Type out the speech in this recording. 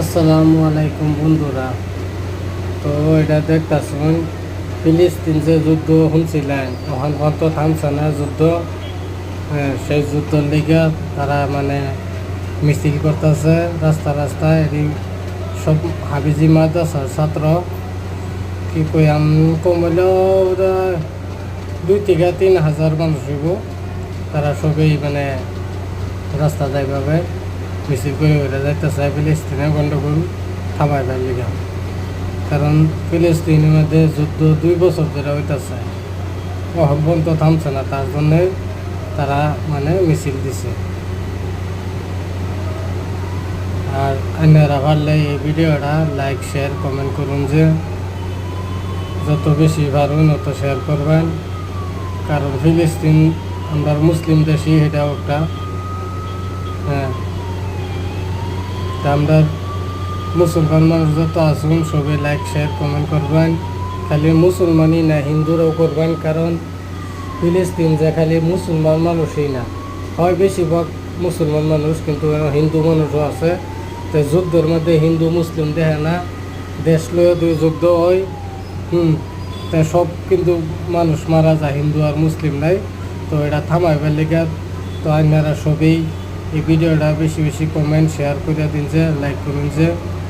আসসালামু আলাইকুম বন্ধুরা। তো এটা দেখতেছেন ফিলিস্তিন যে যুদ্ধ শুনছিলেন ওখান পর্যন্ত থামছে না যুদ্ধ। সেই যুদ্ধের লিগে তারা মানে মিছিল করতেছে রাস্তায় এদিক সব হাবিজি মাদ্রাসার ছাত্র কি কই কমলেও 2 থেকে 3 হাজার মানুষ হইব। তারা সবই মানে রাস্তা যাইভাবে মিছিল করে ওইটা যাইতেছে ফিলিস্তিনে গন্ডগোল থামাইবার লিগে। কারণ ফিলিস্তিনের মধ্যে যুদ্ধ 2 বছর ধরে হইতেছে, পর্যন্ত থামছে না, তার জন্যে তারা মানে মিছিল দিছে। আর আপনারা পারলে এই ভিডিওটা লাইক শেয়ার কমেন্ট করুন, যে যত বেশি পারুন অত শেয়ার করবেন। কারণ ফিলিস্তিন আমরা মুসলিম দেশই, এটাও একটা তা আমরা মুসলমান মানুষ যত আসুন সবাই লাইক শেয়ার কমেন্ট করবেন। খালি মুসলমানই না, হিন্দুরাও করবেন। কারণ ফিলিস্তিন যে খালি মুসলমান মানুষই না, হয় বেশিরভাগ মুসলমান মানুষ, কিন্তু হিন্দু মানুষও আছে। তো যুদ্ধের মধ্যে হিন্দু মুসলিম দেখে না, দেশ লয়ে যুদ্ধ হয়। তা সব কিন্তু মানুষ মারা যায়, হিন্দু আর মুসলিম নাই। তো এটা থামাইবার লেগে তো আপনারা সবই এই ভিডিওটা বেশি বেশি কমেন্ট শেয়ার করে দিন, যে লাইক করুন, যে